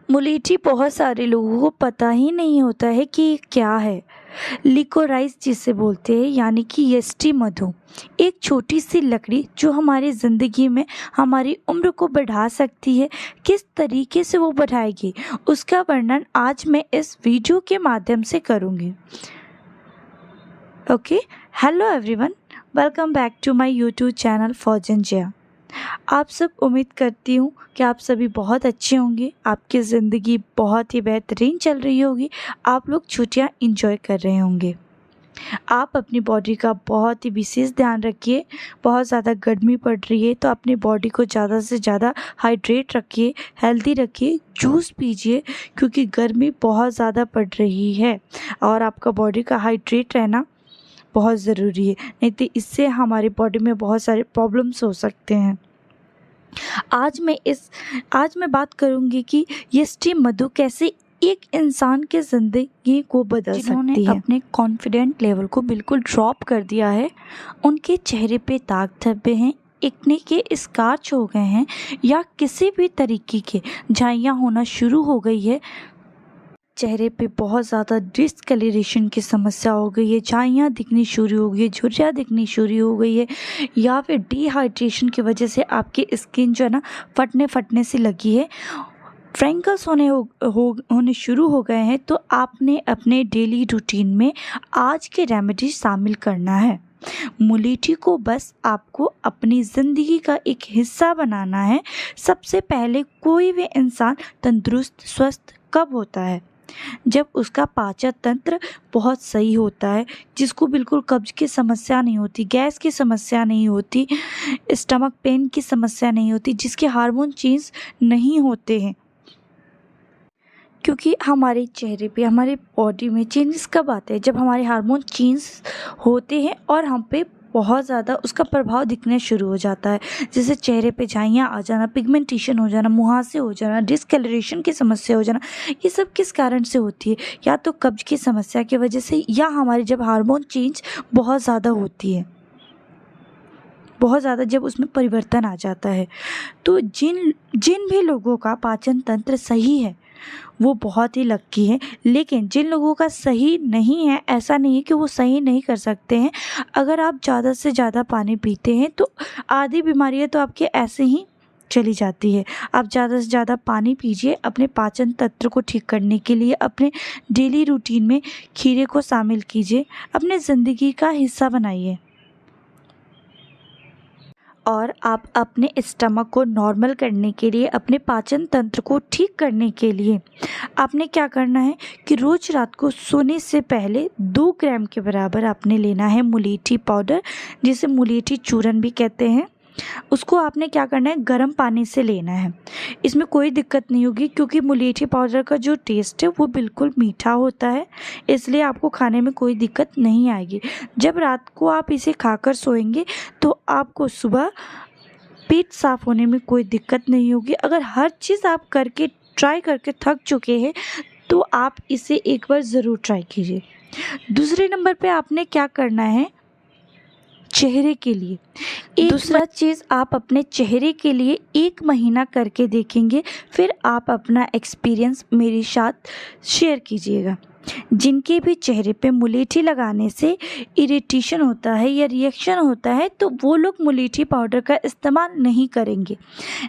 मुलेठी बहुत सारे लोगों को पता ही नहीं होता है कि ये क्या है। लिकोराइस जिसे बोलते हैं, यानी कि यष्टि मधु, एक छोटी सी लकड़ी जो हमारी ज़िंदगी में हमारी उम्र को बढ़ा सकती है। किस तरीके से वो बढ़ाएगी उसका वर्णन आज मैं इस वीडियो के माध्यम से करूँगी। Okay, hello everyone, welcome back to my YouTube channel Fauzan Jaya. आप सब, उम्मीद करती हूँ कि आप सभी बहुत अच्छे होंगे, आपकी ज़िंदगी बहुत ही बेहतरीन चल रही होगी, आप लोग छुट्टियाँ एंजॉय कर रहे होंगे। आप अपनी बॉडी का बहुत ही विशेष ध्यान रखिए। बहुत ज़्यादा गर्मी पड़ रही है तो अपनी बॉडी को ज़्यादा से ज़्यादा हाइड्रेट रखिए, हेल्दी रखिए, जूस पीजिए क्योंकि गर्मी बहुत ज़्यादा पड़ रही है और आपका बॉडी का हाइड्रेट रहना बहुत ज़रूरी है, नहीं तो इससे हमारी बॉडी में बहुत सारे प्रॉब्लम्स हो सकते हैं। आज मैं बात करूंगी कि यष्टि मधु कैसे एक इंसान के ज़िंदगी को बदल सकती है। जिन्होंने अपने कॉन्फिडेंट लेवल को बिल्कुल ड्रॉप कर दिया है, उनके चेहरे पे दाग धब्बे हैं, एक्ने के स्कार्च हो गए हैं या किसी भी तरीके के झाइयाँ होना शुरू हो गई है, चेहरे पे बहुत ज़्यादा डिस्कलरेशन की समस्या हो गई है, झाइयाँ दिखनी शुरू हो गई है, झुर्रियाँ दिखनी शुरू हो गई है, या फिर डिहाइड्रेशन की वजह से आपकी स्किन जो है ना फटने सी लगी है, फ्रैंकल्स होने शुरू हो गए हैं, तो आपने अपने डेली रूटीन में आज के रेमेडी शामिल करना है। मुलेठी को बस आपको अपनी ज़िंदगी का एक हिस्सा बनाना है। सबसे पहले कोई भी इंसान तंदुरुस्त स्वस्थ कब होता है? जब उसका पाचन तंत्र बहुत सही होता है, जिसको बिल्कुल कब्ज की समस्या नहीं होती, गैस की समस्या नहीं होती, स्टमक पेन की समस्या नहीं होती, जिसके हार्मोन चेंज नहीं होते हैं। क्योंकि हमारे चेहरे पे, हमारे बॉडी में चेंजेस कब आते हैं? जब हमारे हार्मोन चेंज होते हैं और हम पे बहुत ज़्यादा उसका प्रभाव दिखने शुरू हो जाता है, जैसे चेहरे पे झाइयाँ आ जाना, पिगमेंटेशन हो जाना, मुहासे हो जाना, डिस्कलरेशन की समस्या हो जाना। ये सब किस कारण से होती है? या तो कब्ज की समस्या की वजह से, या हमारी जब हार्मोन चेंज बहुत ज़्यादा होती है, बहुत ज़्यादा जब उसमें परिवर्तन आ जाता है। तो जिन भी लोगों का पाचन तंत्र सही है वो बहुत ही लक्की है, लेकिन जिन लोगों का सही नहीं है, ऐसा नहीं है कि वो सही नहीं कर सकते हैं। अगर आप ज़्यादा से ज़्यादा पानी पीते हैं तो आधी बीमारियां तो आपके ऐसे ही चली जाती है। आप ज़्यादा से ज़्यादा पानी पीजिए, अपने पाचन तंत्र को ठीक करने के लिए अपने डेली रूटीन में खीरे को शामिल कीजिए, अपने ज़िंदगी का हिस्सा बनाइए। और आप अपने स्टमक को नॉर्मल करने के लिए, अपने पाचन तंत्र को ठीक करने के लिए आपने क्या करना है कि रोज़ रात को सोने से पहले 2 ग्राम के बराबर आपने लेना है मुलेठी पाउडर, जिसे मुलेठी चूरन भी कहते हैं। उसको आपने क्या करना है, गर्म पानी से लेना है। इसमें कोई दिक्कत नहीं होगी क्योंकि मुलेठी पाउडर का जो टेस्ट है वो बिल्कुल मीठा होता है, इसलिए आपको खाने में कोई दिक्कत नहीं आएगी। जब रात को आप इसे खाकर सोएंगे तो आपको सुबह पेट साफ होने में कोई दिक्कत नहीं होगी। अगर हर चीज़ आप ट्राई करके थक चुके हैं तो आप इसे एक बार ज़रूर ट्राई कीजिए। दूसरे नंबर पे आपने क्या करना है, चेहरे के लिए दूसरा चीज़, आप अपने चेहरे के लिए 1 महीना करके देखेंगे, फिर आप अपना एक्सपीरियंस मेरे साथ शेयर कीजिएगा। जिनके भी चेहरे पे मुलेठी लगाने से इरिटेशन होता है या रिएक्शन होता है तो वो लोग मुलेठी पाउडर का इस्तेमाल नहीं करेंगे।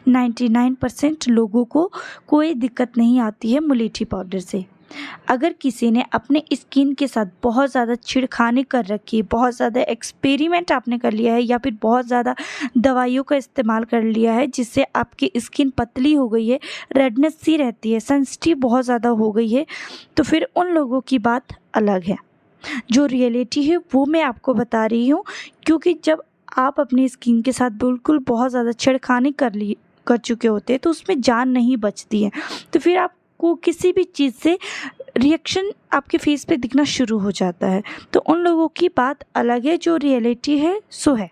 99% लोगों को कोई दिक्कत नहीं आती है मुलेठी पाउडर से। अगर किसी ने अपने स्किन के साथ बहुत ज़्यादा छेड़खानी कर रखी है, बहुत ज़्यादा एक्सपेरिमेंट आपने कर लिया है, या फिर बहुत ज़्यादा दवाइयों का इस्तेमाल कर लिया है जिससे आपकी स्किन पतली हो गई है, रेडनेस सी रहती है, सेंसिटिव बहुत ज़्यादा हो गई है, तो फिर उन लोगों की बात अलग है। जो रियलिटी है वो मैं आपको बता रही हूँ, क्योंकि जब आप अपनी स्किन के साथ बिल्कुल बहुत ज़्यादा छेड़खानी कर चुके होते हैं तो उसमें जान नहीं बचती है, तो फिर आपको किसी भी चीज़ से रिएक्शन आपके फेस पे दिखना शुरू हो जाता है। तो उन लोगों की बात अलग है, जो रियलिटी है सो है,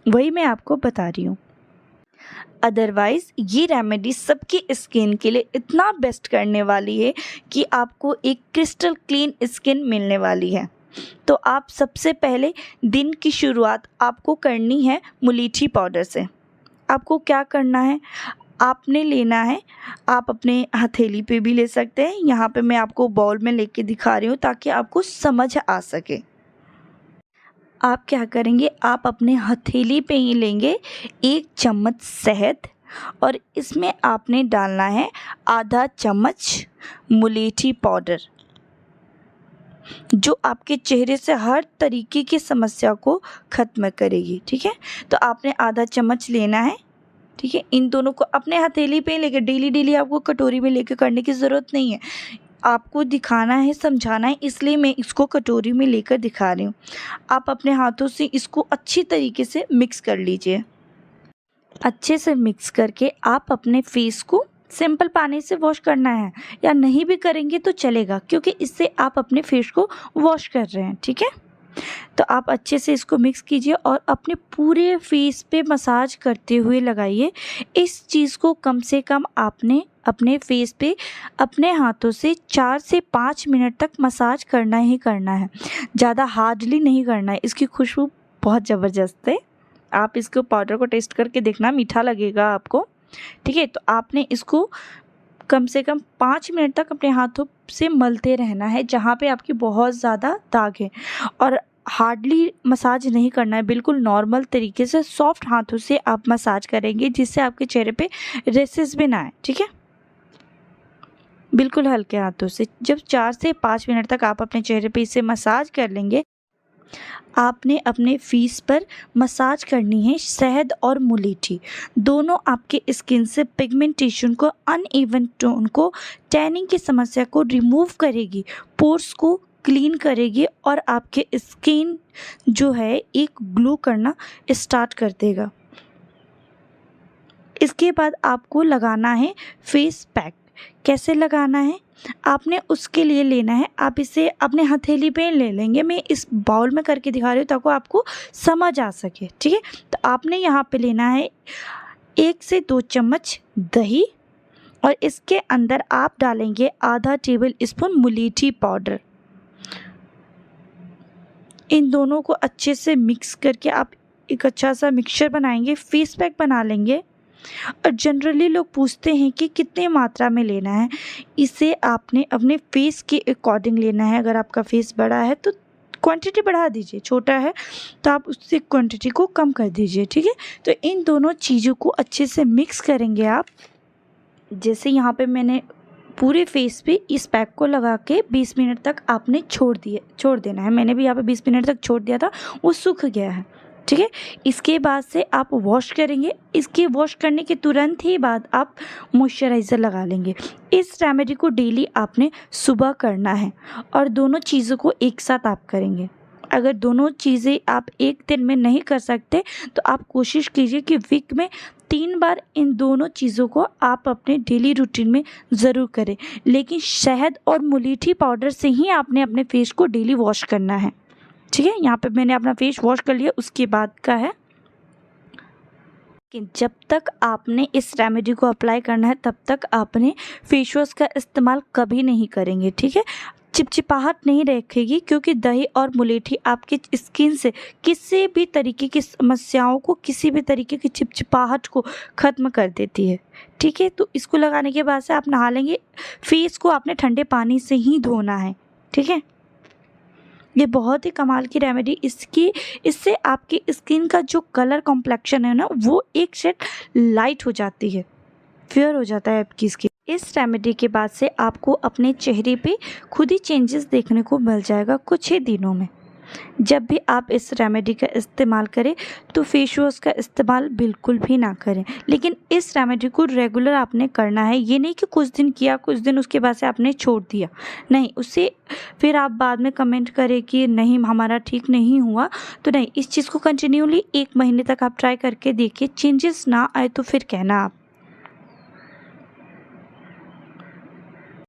वही मैं आपको बता रही हूँ। अदरवाइज़ ये रेमेडी सबकी स्किन के लिए इतना बेस्ट करने वाली है कि आपको एक क्रिस्टल क्लीन स्किन मिलने वाली है। तो आप सबसे पहले दिन की शुरुआत आपको करनी है मुलेठी पाउडर से। आपको क्या करना है, आपने लेना है, आप अपने हथेली पे भी ले सकते हैं। यहाँ पे मैं आपको बाउल में लेके दिखा रही हूँ ताकि आपको समझ आ सके। आप क्या करेंगे, आप अपने हथेली पे ही लेंगे 1 चम्मच शहद और इसमें आपने डालना है आधा चम्मच मुलेठी पाउडर, जो आपके चेहरे से हर तरीके की समस्या को ख़त्म करेगी। ठीक है, तो आपने आधा चम्मच लेना है। ठीक है, इन दोनों को अपने हथेली पे लेके डेली डेली आपको कटोरी में लेके करने की ज़रूरत नहीं है। आपको दिखाना है, समझाना है, इसलिए मैं इसको कटोरी में लेकर दिखा रही हूँ। आप अपने हाथों से इसको अच्छी तरीके से मिक्स कर लीजिए। अच्छे से मिक्स करके आप अपने फेस को सिंपल पानी से वॉश करना है, या नहीं भी करेंगे तो चलेगा, क्योंकि इससे आप अपने फेस को वॉश कर रहे हैं। ठीक है, तो आप अच्छे से इसको मिक्स कीजिए और अपने पूरे फेस पे मसाज करते हुए लगाइए। इस चीज़ को कम से कम आपने अपने फेस पे अपने हाथों से 4 से 5 मिनट तक मसाज करना ही करना है, ज़्यादा हार्डली नहीं करना है। इसकी खुशबू बहुत ज़बरदस्त है, आप इसको पाउडर को टेस्ट करके देखना, मीठा लगेगा आपको। ठीक है, तो आपने इसको कम से कम 5 मिनट तक अपने हाथों से मलते रहना है जहाँ पे आपकी बहुत ज़्यादा दाग है, और हार्डली मसाज नहीं करना है, बिल्कुल नॉर्मल तरीके से सॉफ्ट हाथों से आप मसाज करेंगे, जिससे आपके चेहरे पे रेसेस भी ना आए। ठीक है, बिल्कुल हल्के हाथों से। जब 4 से 5 मिनट तक आप अपने चेहरे पे इसे मसाज कर लेंगे, आपने अपने फेस पर मसाज करनी है शहद और मुलेठी। दोनों आपके स्किन से पिगमेंटेशन को, अनइवन टोन को, टैनिंग की समस्या को रिमूव करेगी, पोर्स को क्लीन करेगी और आपके स्किन जो है एक ग्लो करना स्टार्ट कर देगा। इसके बाद आपको लगाना है फेस पैक। कैसे लगाना है, आपने उसके लिए लेना है, आप इसे अपने हथेली पे ले लेंगे। मैं इस बाउल में करके दिखा रही हूँ ताकि आपको समझ आ सके। ठीक है, तो आपने यहाँ पे लेना है 1 से 2 चम्मच दही और इसके अंदर आप डालेंगे आधा टेबल स्पून मुलेठी पाउडर। इन दोनों को अच्छे से मिक्स करके आप एक अच्छा सा मिक्सचर बनाएंगे, फेस पैक बना लेंगे। और जनरली लोग पूछते हैं कि कितने मात्रा में लेना है। इसे आपने अपने फेस के अकॉर्डिंग लेना है। अगर आपका फेस बड़ा है तो क्वांटिटी बढ़ा दीजिए, छोटा है तो आप उससे क्वांटिटी को कम कर दीजिए। ठीक है, तो इन दोनों चीज़ों को अच्छे से मिक्स करेंगे आप। जैसे यहाँ पे मैंने पूरे फेस पे इस पैक को लगा के 20 मिनट तक आपने छोड़ देना है। मैंने भी यहाँ पे 20 मिनट तक छोड़ दिया था, वो सूख गया है। ठीक है, इसके बाद से आप वॉश करेंगे। इसके वॉश करने के तुरंत ही बाद आप मॉइस्चराइज़र लगा लेंगे। इस रेमेडी को डेली आपने सुबह करना है और दोनों चीज़ों को एक साथ आप करेंगे। अगर दोनों चीज़ें आप एक दिन में नहीं कर सकते तो आप कोशिश कीजिए कि वीक में 3 बार इन दोनों चीज़ों को आप अपने डेली रूटीन में ज़रूर करें। लेकिन शहद और मुलेठी पाउडर से ही आपने अपने फेस को डेली वॉश करना है। ठीक है, यहाँ पे मैंने अपना फेस वॉश कर लिया, उसके बाद का है। लेकिन जब तक आपने इस रेमेडी को अप्लाई करना है तब तक आपने फेस वॉश का इस्तेमाल कभी नहीं करेंगे। ठीक है, चिपचिपाहट नहीं रखेगी, क्योंकि दही और मुलेठी आपकी स्किन से किसी भी तरीके की समस्याओं को, किसी भी तरीके की चिपचिपाहट को ख़त्म कर देती है। ठीक है, तो इसको लगाने के बाद से आप नहा लेंगे। फेस को आपने ठंडे पानी से ही धोना है। ठीक है, ये बहुत ही कमाल की रेमेडी। इससे आपकी स्किन का जो कलर कॉम्प्लेक्शन है ना, वो एक शेड लाइट हो जाती है, फेयर हो जाता है आपकी स्किन। इस रेमेडी के बाद से आपको अपने चेहरे पे खुद ही चेंजेस देखने को मिल जाएगा कुछ ही दिनों में। जब भी आप इस रेमेडी का इस्तेमाल करें तो फेस वॉश का इस्तेमाल बिल्कुल भी ना करें। लेकिन इस रेमेडी को रेगुलर आपने करना है। ये नहीं कि कुछ दिन किया, कुछ दिन उसके बाद से आपने छोड़ दिया, नहीं। उससे फिर आप बाद में कमेंट करें कि नहीं हमारा ठीक नहीं हुआ, तो नहीं। इस चीज़ को कंटिन्यूली 1 महीने तक आप ट्राई करके देखिए, चेंजेस ना आए तो फिर कहना आप।